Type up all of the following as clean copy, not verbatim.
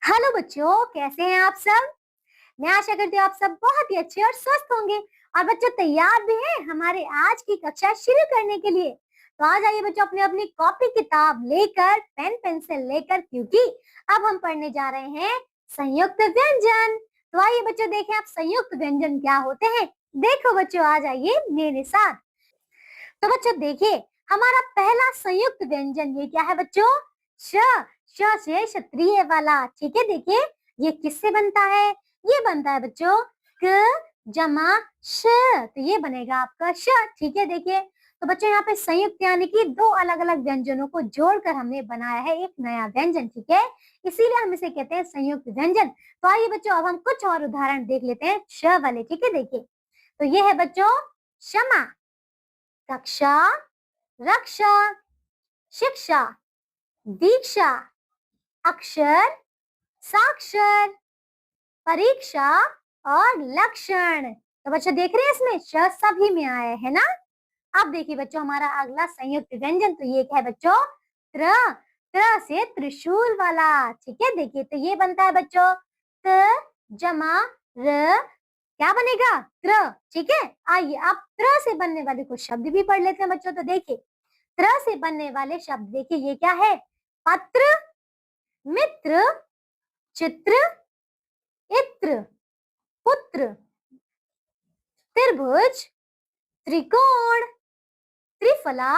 Hello बच्चों, कैसे हैं आप सब। मैं आशा करती हूँ आप सब बहुत ही अच्छे और स्वस्थ होंगे। और बच्चों तैयार भी हैं हमारे आज की कक्षा शुरू करने के लिए। तो आ जाइए बच्चों, अपनी अपनी कॉपी किताब लेकर, पेन पेंसिल लेकर, क्योंकि अब हम पढ़ने जा रहे हैं संयुक्त व्यंजन। तो आइए बच्चों, देखें आप संयुक्त व्यंजन क्या होते हैं। देखो बच्चों, आ जाइए मेरे साथ। तो बच्चों देखिए, हमारा पहला संयुक्त व्यंजन ये क्या है बच्चों। श। श से क्षत्रिय वाला। ठीक है, देखिए ये किससे बनता है। ये बनता है बच्चों क जमा श। तो ये बनेगा आपका श। ठीक है, देखिए तो बच्चों यहाँ पे संयुक्त यानी कि दो अलग अलग व्यंजनों को जोड़कर हमने बनाया है एक नया व्यंजन। ठीक है, इसीलिए हम इसे कहते हैं संयुक्त व्यंजन। तो आइए बच्चों, अब हम कुछ और उदाहरण देख लेते हैं श वाले। ठीक है, देखिए तो ये है बच्चों क्षमा, कक्षा, रक्षा, शिक्षा, दीक्षा, अक्षर, साक्षर, परीक्षा और लक्षण। तो बच्चों देख रहे हैं इसमें श सभी में आया है ना। अब देखिए बच्चों, हमारा अगला संयुक्त व्यंजन तो ये क्या है बच्चों। त्र। त्र से त्रिशूल वाला। ठीक है, देखिए तो ये बनता है बच्चों त जमा र। क्या बनेगा त्र। ठीक है, आइए अब त्र से बनने वाले कुछ शब्द भी पढ़ लेते हैं बच्चों। तो देखिए त्र से बनने वाले शब्द देखिए ये क्या है। पत्र, मित्र, चित्र, इत्र, पुत्र, त्रिभुज, त्रिकोण, त्रिफला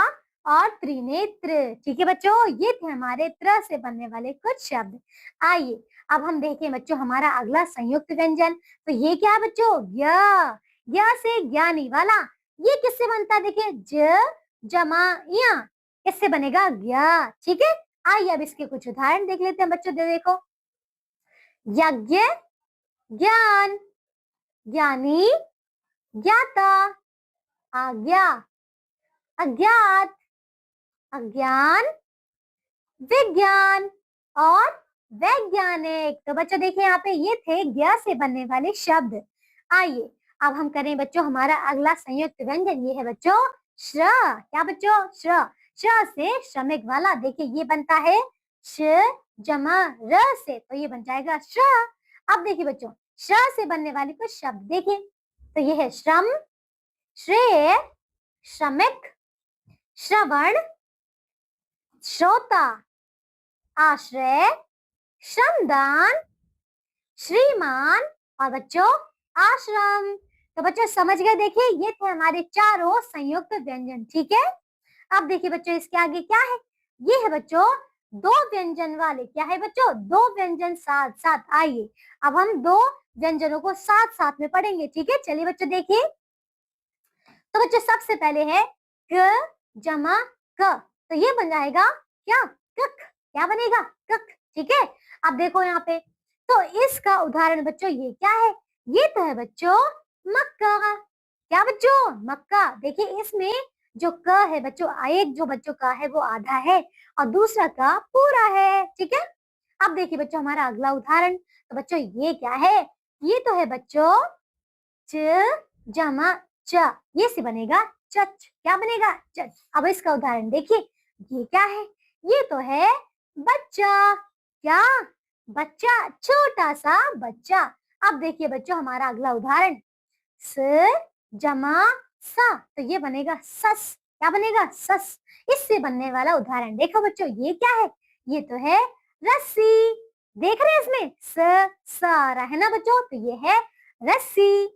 और त्रिनेत्र। ठीक है बच्चों, ये थे हमारे त्र से बनने वाले कुछ शब्द। आइए अब हम देखें बच्चों हमारा अगला संयुक्त व्यंजन। तो ये क्या है बच्चों य। य से ज्ञानी वाला। ये किससे बनता है देखिए ज जमा या। इससे बनेगा ज्ञ। ठीक है, आइए अब इसके कुछ उदाहरण देख लेते हैं बच्चों। देखो यज्ञ, ज्ञान, ज्ञानी, ज्ञाता, आज्ञा, अज्ञात, अज्ञान, विज्ञान और वैज्ञानिक। तो बच्चों देखिए यहाँ पे ये थे ज्ञ से बनने वाले शब्द। आइए अब हम करें बच्चों हमारा अगला संयुक्त व्यंजन। ये है बच्चों श्र। क्या बच्चों श्र। श्र से श्रमिक वाला। देखिए ये बनता है श जमा र से। तो ये बन जाएगा श्र। अब देखिए बच्चों श्र से बनने वाले कुछ शब्द देखिए। तो ये है श्रम, श्रेय, श्रमिक, श्रवण, श्रोता, आश्रय, श्रमदान, श्रीमान और बच्चों आश्रम। तो बच्चों समझ गए। देखिए ये थे हमारे चारों संयुक्त व्यंजन। ठीक है, अब देखिए बच्चों इसके आगे क्या है। ये है बच्चों दो व्यंजन वाले। क्या है बच्चों दो व्यंजन साथ साथ। आइए अब हम दो व्यंजनों को साथ साथ में पढ़ेंगे। ठीक है, चलिए बच्चों देखिए। तो बच्चों सबसे पहले है क जमा क। तो ये बन जाएगा क्या कक। क्या बनेगा कक। ठीक है, अब देखो यहाँ पे तो इसका उदाहरण बच्चों ये क्या है। ये तो है बच्चों मक्का। क्या बच्चों मक्का। देखिए इसमें जो क है बच्चों, एक जो बच्चों का है वो आधा है और दूसरा का पूरा है। ठीक है, अब देखिए बच्चों हमारा अगला उदाहरण। तो बच्चों ये क्या है। ये तो है बच्चों च जमा च। ये से बनेगा चच। क्या बनेगा चच। अब इसका उदाहरण देखिए ये क्या है। ये तो है बच्चा। क्या बच्चा, छोटा सा बच्चा। अब देखिए बच्चों हमारा अगला उदाहरण स जमा सा। तो ये बनेगा सस। क्या बनेगा सस। इससे बनने वाला उदाहरण देखो बच्चों ये क्या है। ये तो है रस्सी। देख रहे हैं इसमें स आ रहा है ना बच्चों। तो ये है रस्सी।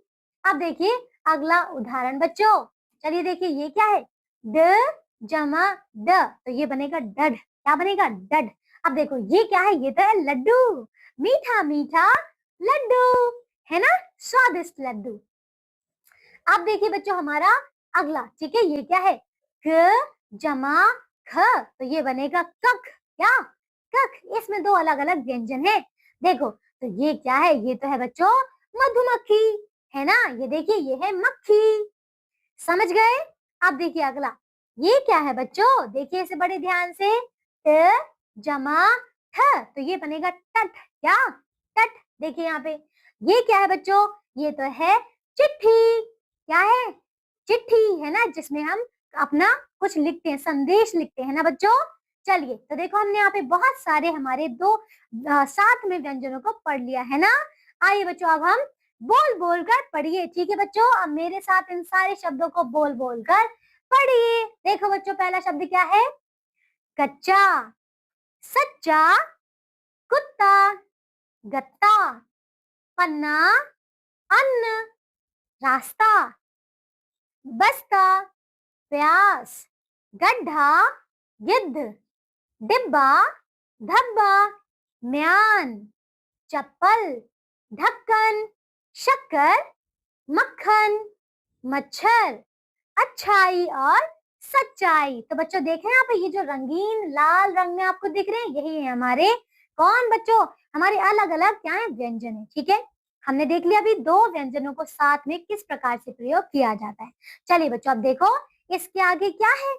अब देखिए अगला उदाहरण बच्चों। चलिए देखिए ये क्या है ड जमा ड। तो ये बनेगा डड। क्या बनेगा डड। अब देखो ये क्या है। ये तो है लड्डू। मीठा मीठा लड्डू, है ना, स्वादिष्ट लड्डू। अब देखिए बच्चों हमारा अगला। ठीक है, ये क्या है क जमा ख। तो ये बनेगा कक। क्या कक। इसमें दो अलग अलग व्यंजन है। देखो तो ये क्या है। ये तो है बच्चों मधुमक्खी, है ना। ये देखिए ये है मक्खी। समझ गए। अब देखिए अगला ये क्या है बच्चों। देखिए इसे बड़े ध्यान से ट जमा ठ। तो ये बनेगा टट। क्या टट। देखिए यहाँ पे ये क्या है बच्चों। ये तो है चिट्ठी। क्या है चिट्ठी, है ना, जिसमें हम अपना कुछ लिखते हैं, संदेश लिखते हैं ना बच्चों। चलिए, तो देखो हमने यहाँ पे बहुत सारे हमारे दो साथ में व्यंजनों को पढ़ लिया है ना। आइए बच्चों, अब हम बोल बोल कर पढ़िए, ठीक है बच्चों। अब मेरे साथ इन सारे शब्दों को बोल बोल कर पढ़िए। देखो बच्चों, पहला शब्द क्या है? कच्चा, सच्चा, कुत्ता, गत्ता, पन्ना, अन्न, रास्ता, बस्ता, प्यास, गड्ढा, गिद्ध, डिब्बा, धब्बा, म्यान, चप्पल, ढक्कन, शक्कर, मक्खन, मच्छर, अच्छाई और सच्चाई। तो बच्चों देखें यहाँ पे ये जो रंगीन लाल रंग में आपको दिख रहे हैं, यही है हमारे कौन बच्चों? हमारे अलग अलग क्या है? व्यंजन है, ठीक है। हमने देख लिया अभी दो व्यंजनों को साथ में किस प्रकार से प्रयोग किया जाता है। चलिए बच्चों, अब देखो इसके आगे क्या है।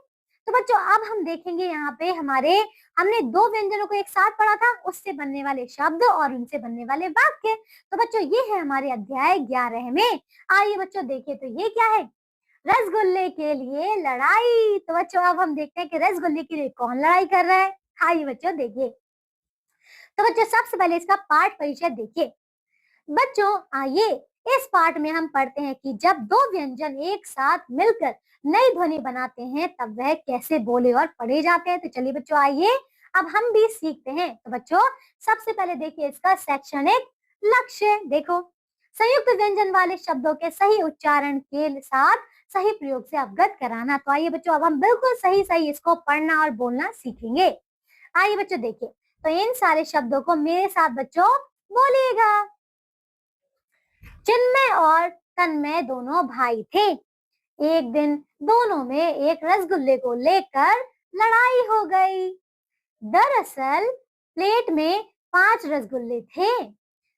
तो बच्चों अब हम देखेंगे यहाँ पे हमारे, हमने दो व्यंजनों को एक साथ पढ़ा था, उससे बनने वाले शब्द और उनसे बनने वाले वाक्य। तो बच्चों ये है हमारे अध्याय 11 में। आइए बच्चों देखिए, तो ये क्या है? रसगुल्ले के लिए लड़ाई। तो बच्चों अब हम देखते हैं कि रसगुल्ले के लिए कौन लड़ाई कर रहा है। आइए बच्चों देखिए। तो बच्चों सबसे पहले इसका पाठ परिचय देखिए। बच्चों आइए, इस पाठ में हम पढ़ते हैं कि जब दो व्यंजन एक साथ मिलकर नई ध्वनि बनाते हैं तब वह कैसे बोले और पढ़े जाते हैं। तो चलिए बच्चों आइए, अब हम भी सीखते हैं। तो बच्चों सबसे पहले देखिए इसका शैक्षणिक लक्ष्य। देखो, संयुक्त व्यंजन वाले शब्दों के सही उच्चारण के साथ सही प्रयोग से अवगत कराना। तो आइए बच्चों, अब हम बिल्कुल सही सही इसको पढ़ना और बोलना सीखेंगे। आइए बच्चों देखिए, तो इन सारे शब्दों को मेरे साथ बच्चों बोलिएगा। चिन्मय और तन्मय दोनों भाई थे। एक दिन दोनों में एक रसगुल्ले को लेकर लड़ाई हो गई। दरअसल प्लेट में 5 रसगुल्ले थे।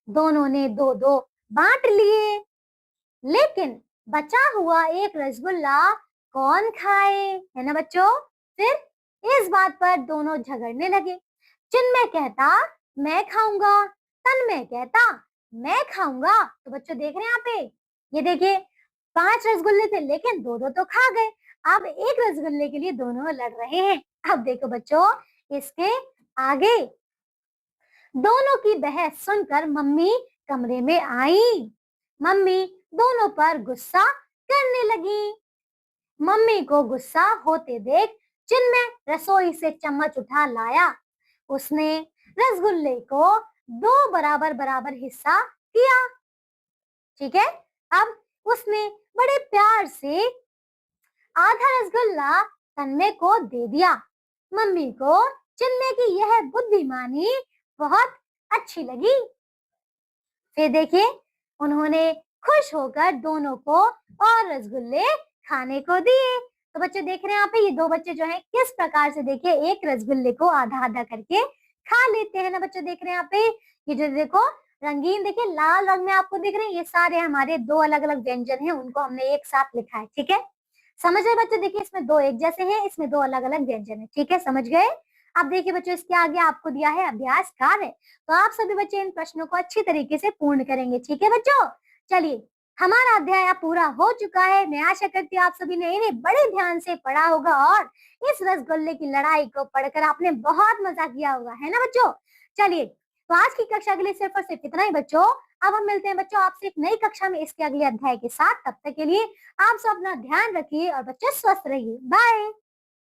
दोनों ने दो दो बांट लिए, लेकिन बचा हुआ एक रसगुल्ला कौन खाए, है ना बच्चों। फिर इस बात पर दोनों झगड़ने लगे। चिन्मय कहता मैं खाऊंगा, तन्मय कहता मैं खाऊंगा। तो बच्चों देख रहे हैं यहाँ पे, ये देखिए 5 रसगुल्ले थे लेकिन दो दो तो खा गए। अब एक रसगुल्ले के लिए दोनों लड़ रहे हैं। अब देखो बच्चों इसके आगे, दोनों की बहस सुनकर मम्मी कमरे में आई। मम्मी दोनों पर गुस्सा करने लगी। मम्मी को गुस्सा होते देख चिन्मय रसोई से चम्मच उठा लाया। उसने रसगुल्ले को 2 बराबर बराबर हिस्सा किया, ठीक है। अब उसने बड़े प्यार से आधा रसगुल्ला तन्मय को दे दिया। मम्मी को चिन्मय की यह बुद्धिमानी बहुत अच्छी लगी। फिर देखिए उन्होंने खुश होकर दोनों को और रसगुल्ले खाने को दिए। तो बच्चे देख रहे हैं यहाँ पे ये दो बच्चे जो हैं किस प्रकार से देखिए एक रसगुल्ले को आधा आधा करके खा लेते हैं ना बच्चे। देख रहे हैं यहाँ पे ये जो देखो रंगीन, देखिए लाल रंग में आपको दिख रहे हैं, ये सारे हमारे दो अलग अलग व्यंजन हैं, उनको हमने एक साथ लिखा है, ठीक है। समझ रहे बच्चे, देखिए इसमें दो एक जैसे हैं, इसमें दो अलग अलग व्यंजन है, ठीक है, समझ गए। अब देखिए बच्चों इसके आगे आपको दिया है अभ्यास कार्य। तो आप सभी बच्चे इन प्रश्नों को अच्छी तरीके से पूर्ण करेंगे, ठीक है बच्चों। चलिए हमारा अध्याय अब पूरा हो चुका है। मैं आशा करती हूँ आप सभी ने इन्हें बड़े ध्यान से पढ़ा होगा और इस रसगुल्ले की लड़ाई को पढ़कर आपने बहुत मजा किया होगा, है ना बच्चों। चलिए तो आज की कक्षा के लिए सिर्फ और सिर्फ इतना ही बच्चों। अब हम मिलते हैं बच्चों आपसे एक नई कक्षा में इसके अगले अध्याय के साथ। तब तक के लिए आप सब अपना ध्यान रखिए और बच्चे स्वस्थ रहिए। बाय।